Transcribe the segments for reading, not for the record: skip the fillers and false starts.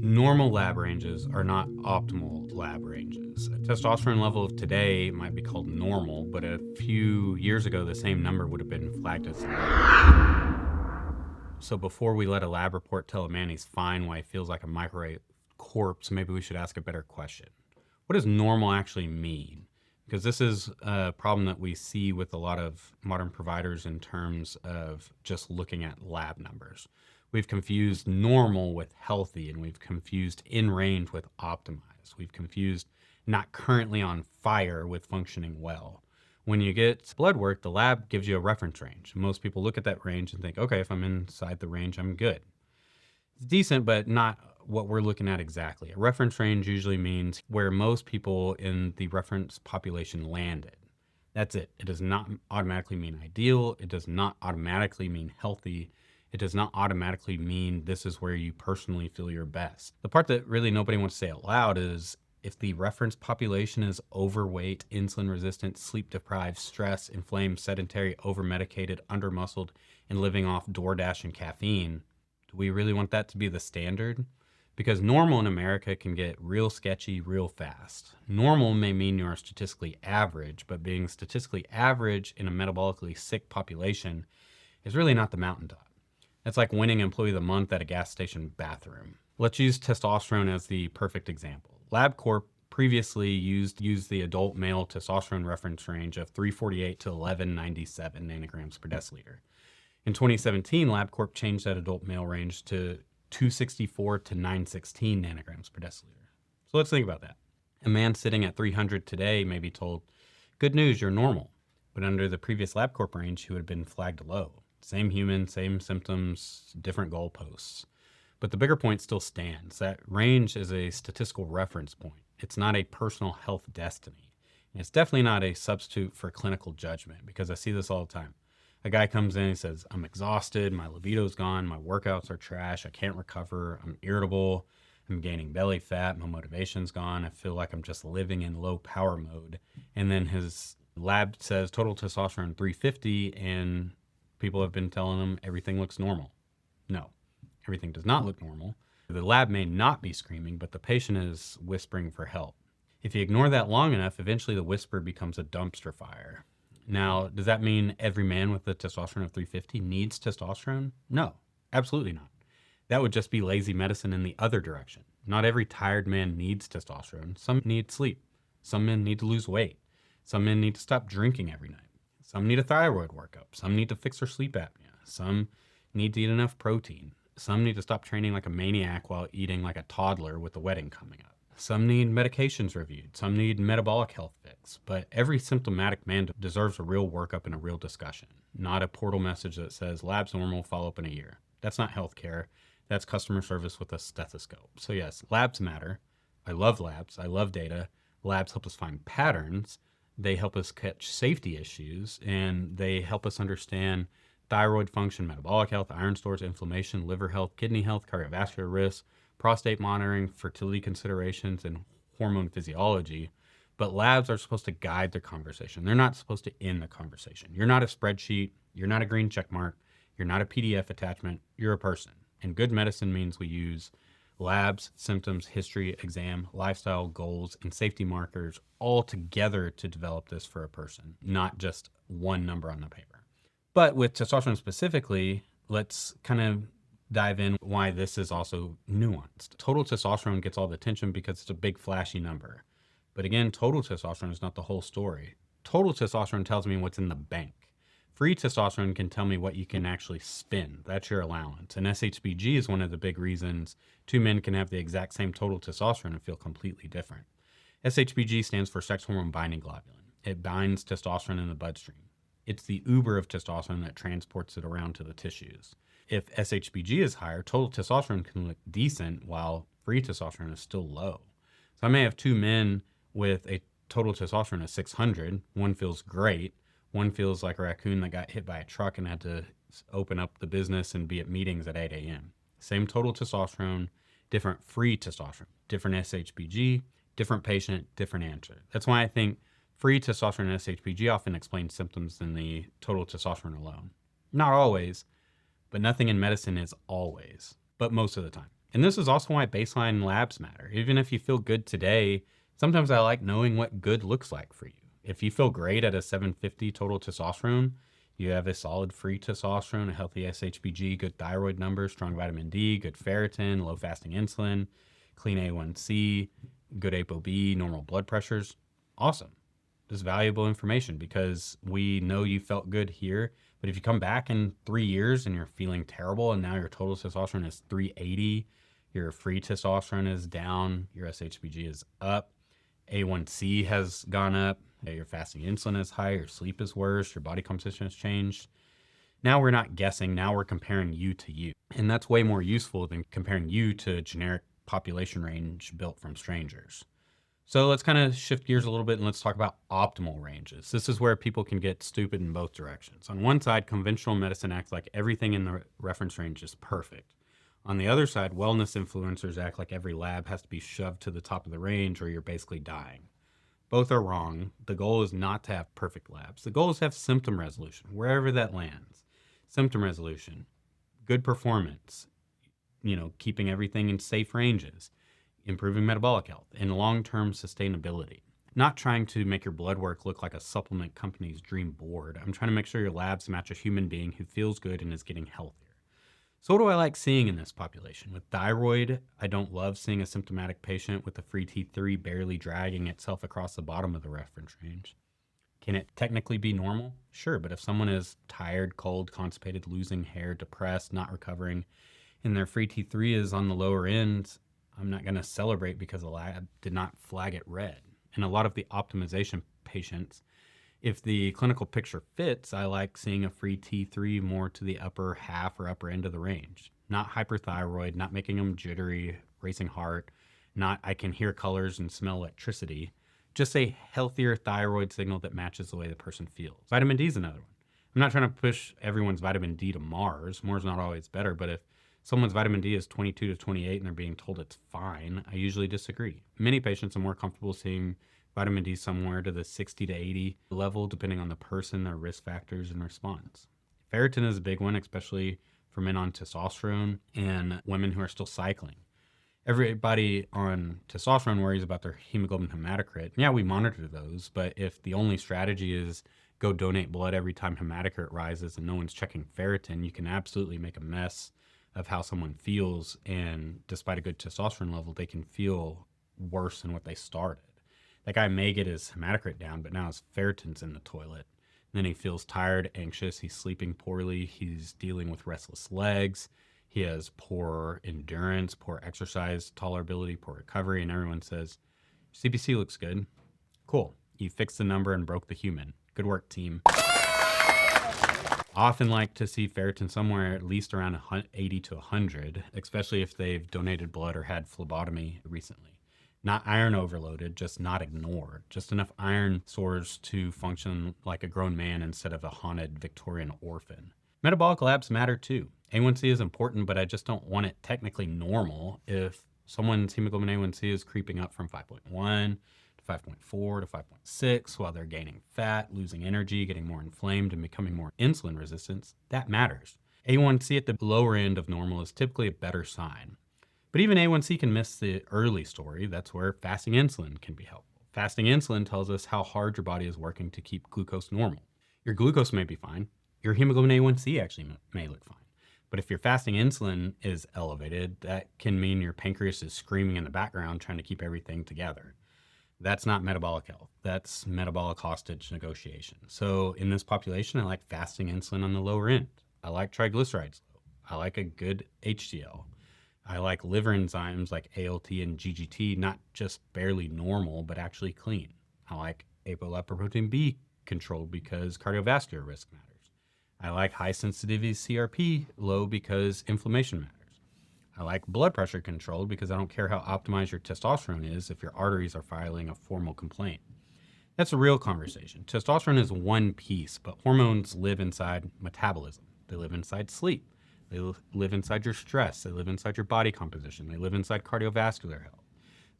Normal lab ranges are not optimal lab ranges. A testosterone level of today might be called normal, but a few years ago, the same number would have been flagged as low. So before we let a lab report tell a man he's fine while he feels like a microwave corpse, maybe we should ask a better question. What does normal actually mean? Because this is a problem that we see with a lot of modern providers in terms of just looking at lab numbers. We've confused normal with healthy, and we've confused in range with optimized. We've confused not currently on fire with functioning well. When you get blood work, the lab gives you a reference range. Most people look at that range and think, okay, if I'm inside the range, I'm good. It's decent, but not what we're looking at exactly. A reference range usually means where most people in the reference population landed. That's it. It does not automatically mean ideal. It does not automatically mean healthy. It does not automatically mean this is where you personally feel your best. The part that really nobody wants to say out loud is if the reference population is overweight, insulin resistant, sleep deprived, stressed, inflamed, sedentary, over medicated, under muscled, and living off DoorDash and caffeine, do we really want that to be the standard? Because normal in America can get real sketchy real fast. Normal may mean you're statistically average, but being statistically average in a metabolically sick population is really not the mountaintop. It's like winning Employee of the Month at a gas station bathroom. Let's use testosterone as the perfect example. LabCorp previously used the adult male testosterone reference range of 348 to 1197 nanograms per deciliter. In 2017, LabCorp changed that adult male range to 264 to 916 nanograms per deciliter. So let's think about that. A man sitting at 300 today may be told, good news, you're normal. But under the previous LabCorp range, he would have been flagged low. Same human, same symptoms, different goalposts. But the bigger point still stands. That range is a statistical reference point. It's not a personal health destiny. And it's definitely not a substitute for clinical judgment, because I see this all the time. A guy comes in and says, I'm exhausted, my libido's gone, my workouts are trash, I can't recover, I'm irritable, I'm gaining belly fat, my motivation's gone, I feel like I'm just living in low power mode. And then his lab says total testosterone 350, and people have been telling him everything looks normal. No, everything does not look normal. The lab may not be screaming, but the patient is whispering for help. If you ignore that long enough, eventually the whisper becomes a dumpster fire. Now, does that mean every man with a testosterone of 350 needs testosterone? No, absolutely not. That would just be lazy medicine in the other direction. Not every tired man needs testosterone. Some need sleep. Some men need to lose weight. Some men need to stop drinking every night. Some need a thyroid workup. Some need to fix their sleep apnea. Some need to eat enough protein. Some need to stop training like a maniac while eating like a toddler with the wedding coming up. Some need medications reviewed. Some need metabolic health fix. But every symptomatic man deserves a real workup and a real discussion, not a portal message that says labs normal, follow up in a year. That's not healthcare. That's customer service with a stethoscope. So yes, labs matter. I love labs. I love data. Labs help us find patterns. They help us catch safety issues, and they help us understand thyroid function, metabolic health, iron stores, inflammation, liver health, kidney health, cardiovascular risk, prostate monitoring, fertility considerations, and hormone physiology. But labs are supposed to guide the conversation. They're not supposed to end the conversation. You're not a spreadsheet. You're not a green check mark. You're not a PDF attachment. You're a person. And good medicine means we use labs, symptoms, history, exam, lifestyle, goals, and safety markers all together to develop this for a person, not just one number on the paper. But with testosterone specifically, let's kind of dive in why this is also nuanced. Total testosterone gets all the attention because it's a big flashy number. But again, total testosterone is not the whole story. Total testosterone tells me what's in the bank. Free testosterone can tell me what you can actually spend. That's your allowance. And SHBG is one of the big reasons two men can have the exact same total testosterone and feel completely different. SHBG stands for sex hormone binding globulin. It binds testosterone in the bloodstream. It's the Uber of testosterone that transports it around to the tissues. If SHBG is higher, total testosterone can look decent while free testosterone is still low. So I may have two men with a total testosterone of 600. One feels great. One feels like a raccoon that got hit by a truck and had to open up the business and be at meetings at 8 a.m. Same total testosterone, different free testosterone, different SHBG, different patient, different answer. That's why I think free testosterone and SHBG often explain symptoms than the total testosterone alone. Not always, but nothing in medicine is always, but most of the time. And this is also why baseline labs matter. Even if you feel good today, sometimes I like knowing what good looks like for you. If you feel great at a 750 total testosterone, you have a solid free testosterone, a healthy SHBG, good thyroid numbers, strong vitamin D, good ferritin, low fasting insulin, clean A1C, good ApoB, normal blood pressures. Awesome. This is valuable information because we know you felt good here. But if you come back in 3 years and you're feeling terrible and now your total testosterone is 380, your free testosterone is down, your SHBG is up, A1C has gone up, your fasting insulin is high, your sleep is worse, your body composition has changed. Now we're not guessing, now we're comparing you to you. And that's way more useful than comparing you to a generic population range built from strangers. So let's kind of shift gears a little bit and let's talk about optimal ranges. This is where people can get stupid in both directions. On one side, conventional medicine acts like everything in the reference range is perfect. On the other side, wellness influencers act like every lab has to be shoved to the top of the range or you're basically dying. Both are wrong. The goal is not to have perfect labs. The goal is to have symptom resolution, wherever that lands. Symptom resolution, good performance, keeping everything in safe ranges, improving metabolic health, and long-term sustainability. Not trying to make your blood work look like a supplement company's dream board. I'm trying to make sure your labs match a human being who feels good and is getting healthier. So what do I like seeing in this population? With thyroid, I don't love seeing a symptomatic patient with a free T3 barely dragging itself across the bottom of the reference range. Can it technically be normal? Sure, but if someone is tired, cold, constipated, losing hair, depressed, not recovering, and their free T3 is on the lower end, I'm not going to celebrate because the lab did not flag it red. And a lot of the optimization patients, if the clinical picture fits, I like seeing a free T3 more to the upper half or upper end of the range. Not hyperthyroid, not making them jittery, racing heart, not I can hear colors and smell electricity. Just a healthier thyroid signal that matches the way the person feels. Vitamin D is another one. I'm not trying to push everyone's vitamin D to Mars. Mars is not always better, but if someone's vitamin D is 22 to 28 and they're being told it's fine, I usually disagree. Many patients are more comfortable seeing vitamin D somewhere to the 60 to 80 level, depending on the person, their risk factors, and response. Ferritin is a big one, especially for men on testosterone and women who are still cycling. Everybody on testosterone worries about their hemoglobin hematocrit. Yeah, we monitor those, but if the only strategy is go donate blood every time hematocrit rises and no one's checking ferritin, you can absolutely make a mess of how someone feels. And despite a good testosterone level, they can feel worse than what they started. That guy may get his hematocrit down, but now his ferritin's in the toilet. And then he feels tired, anxious, he's sleeping poorly, he's dealing with restless legs, he has poor endurance, poor exercise tolerability, poor recovery, and everyone says, CBC looks good. Cool. You fixed the number and broke the human. Good work, team. Often like to see ferritin somewhere at least around 80 to 100, especially if they've donated blood or had phlebotomy recently. Not iron overloaded, just not ignored. Just enough iron stores to function like a grown man instead of a haunted Victorian orphan. Metabolic labs matter too. A1C is important, but I just don't want it technically normal if someone's hemoglobin A1C is creeping up from 5.1 to 5.4 to 5.6 while they're gaining fat, losing energy, getting more inflamed, and becoming more insulin resistant. That matters. A1C at the lower end of normal is typically a better sign. But even A1C can miss the early story. That's where fasting insulin can be helpful. Fasting insulin tells us how hard your body is working to keep glucose normal. Your glucose may be fine. Your hemoglobin A1C actually may look fine. But if your fasting insulin is elevated, that can mean your pancreas is screaming in the background trying to keep everything together. That's not metabolic health. That's metabolic hostage negotiation. So in this population, I like fasting insulin on the lower end. I like triglycerides low. I like a good HDL. I like liver enzymes like ALT and GGT, not just barely normal, but actually clean. I like apolipoprotein B controlled because cardiovascular risk matters. I like high sensitivity CRP low because inflammation matters. I like blood pressure controlled because I don't care how optimized your testosterone is if your arteries are filing a formal complaint. That's a real conversation. Testosterone is one piece, but hormones live inside metabolism. They live inside sleep. They live inside your stress. They live inside your body composition. They live inside cardiovascular health.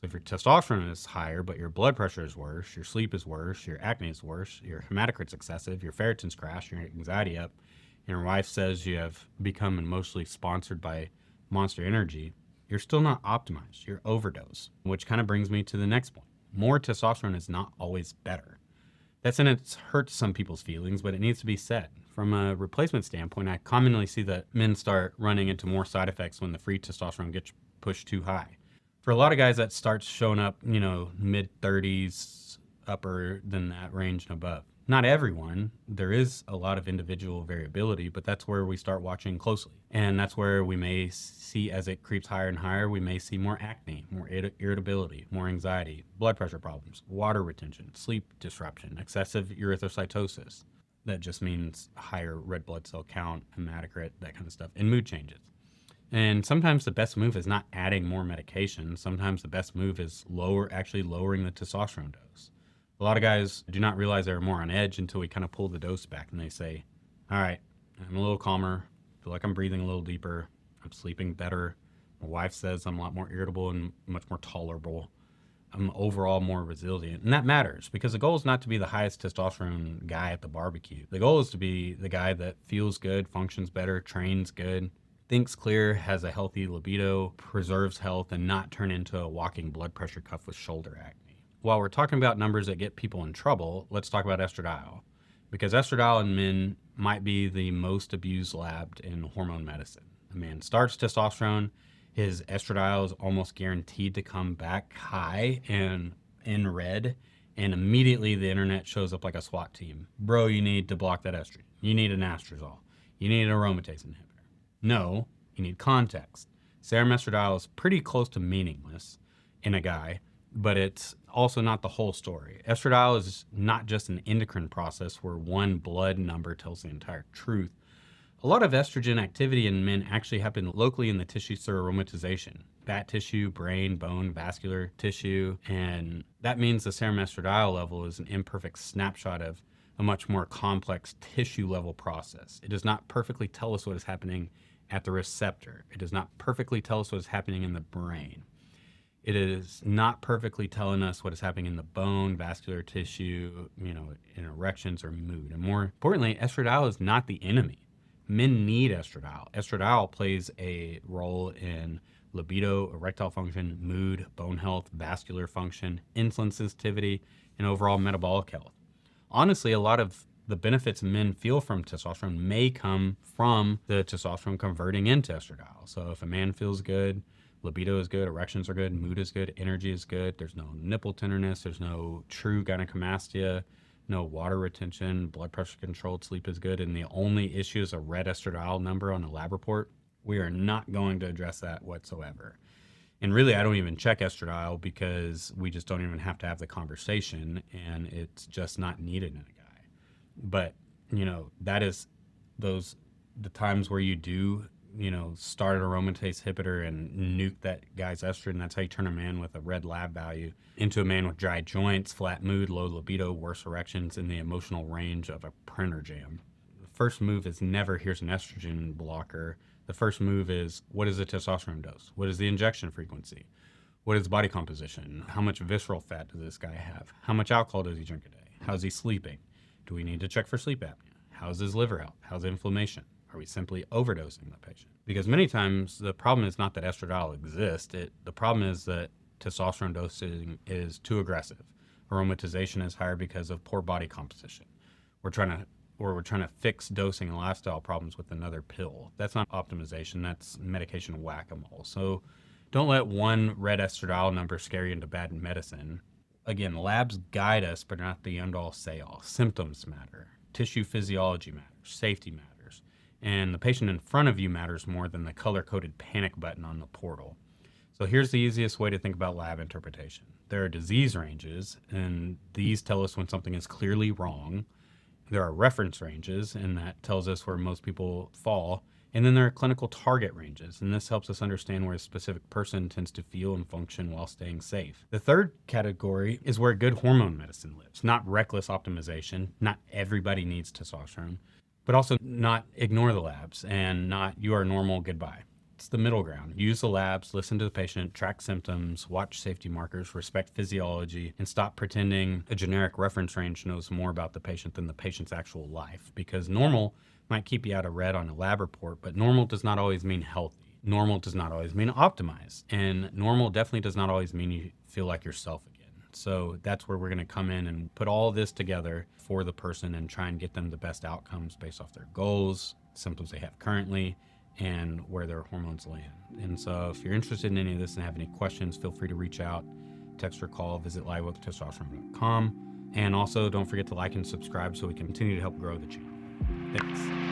So if your testosterone is higher, but your blood pressure is worse, your sleep is worse, your acne is worse, your hematocrit's excessive, your ferritin's crashed, your anxiety up, and your wife says you have become emotionally sponsored by Monster Energy, you're still not optimized. You're overdose, which kind of brings me to the next point. More testosterone is not always better. That sentence hurts some people's feelings, but it needs to be said. From a replacement standpoint, I commonly see that men start running into more side effects when the free testosterone gets pushed too high. For a lot of guys, that starts showing up, mid 30s, upper than that range and above. Not everyone. There is a lot of individual variability, but that's where we start watching closely. And that's where we may see, as it creeps higher and higher, we may see more acne, more irritability, more anxiety, blood pressure problems, water retention, sleep disruption, excessive erythrocytosis. That just means higher red blood cell count, hematocrit, that kind of stuff, and mood changes. And sometimes the best move is not adding more medication. Sometimes the best move is actually lowering the testosterone dose. A lot of guys do not realize they're more on edge until we kind of pull the dose back and they say, all right, I'm a little calmer, feel like I'm breathing a little deeper, I'm sleeping better. My wife says I'm a lot more irritable and much more tolerable. I'm overall more resilient. And that matters because the goal is not to be the highest testosterone guy at the barbecue. The goal is to be the guy that feels good, functions better, trains good, thinks clear, has a healthy libido, preserves health, and not turn into a walking blood pressure cuff with shoulder acne. While we're talking about numbers that get people in trouble, let's talk about estradiol. Because estradiol in men might be the most abused lab in hormone medicine. A man starts testosterone, his estradiol is almost guaranteed to come back high and in red, and immediately the internet shows up like a SWAT team. Bro, you need to block that estrogen. You need an Estradiol. You need an aromatase inhibitor. No, you need context. Serum estradiol is pretty close to meaningless in a guy, but it's also not the whole story. Estradiol is not just an endocrine process where one blood number tells the entire truth. A lot of estrogen activity in men actually happen locally in the tissues through aromatization. Fat tissue, brain, bone, vascular tissue, and that means the serum estradiol level is an imperfect snapshot of a much more complex tissue level process. It does not perfectly tell us what is happening at the receptor. It does not perfectly tell us what is happening in the brain. It is not perfectly telling us what is happening in the bone, vascular tissue, in erections or mood. And more importantly, estradiol is not the enemy. Men need estradiol. Estradiol plays a role in libido, erectile function, mood, bone health, vascular function, insulin sensitivity, and overall metabolic health. Honestly, a lot of the benefits men feel from testosterone may come from the testosterone converting into estradiol. So if a man feels good, libido is good, erections are good, mood is good, energy is good, there's no nipple tenderness, there's no true gynecomastia, no water retention, blood pressure controlled, sleep is good, and the only issue is a red estradiol number on a lab report, we are not going to address that whatsoever. And really, I don't even check estradiol because we just don't even have to have the conversation, and it's just not needed in a guy. But, that is the times where you do start an aromatase inhibitor and nuke that guy's estrogen. That's how you turn a man with a red lab value into a man with dry joints, flat mood, low libido, worse erections, in the emotional range of a printer jam. The first move is never, here's an estrogen blocker. The first move is, what is the testosterone dose? What is the injection frequency? What is body composition? How much visceral fat does this guy have? How much alcohol does he drink a day? How's he sleeping? Do we need to check for sleep apnea? How's his liver health? How's inflammation? Are we simply overdosing the patient? Because many times the problem is not that estradiol exists. The problem is that testosterone dosing is too aggressive. Aromatization is higher because of poor body composition. We're trying to fix dosing and lifestyle problems with another pill. That's not optimization. That's medication whack-a-mole. So don't let one red estradiol number scare you into bad medicine. Again, labs guide us, but not the end-all say-all. Symptoms matter. Tissue physiology matters. Safety matters. And the patient in front of you matters more than the color-coded panic button on the portal. So here's the easiest way to think about lab interpretation. There are disease ranges, and these tell us when something is clearly wrong. There are reference ranges, and that tells us where most people fall. And then there are clinical target ranges, and this helps us understand where a specific person tends to feel and function while staying safe. The third category is where good hormone medicine lives, not reckless optimization. Not everybody needs testosterone, but also not ignore the labs and not you are normal, goodbye. It's the middle ground. Use the labs, listen to the patient, track symptoms, watch safety markers, respect physiology, and stop pretending a generic reference range knows more about the patient than the patient's actual life. Because normal might keep you out of red on a lab report, but normal does not always mean healthy. Normal does not always mean optimized, and normal definitely does not always mean you feel like yourself again. So that's where we're going to come in and put all this together for the person and try and get them the best outcomes based off their goals, symptoms they have currently, and where their hormones land. And so if you're interested in any of this and have any questions, feel free to reach out, text or call, visit livewithtestosterone.com. And also don't forget to like and subscribe so we continue to help grow the channel. Thanks.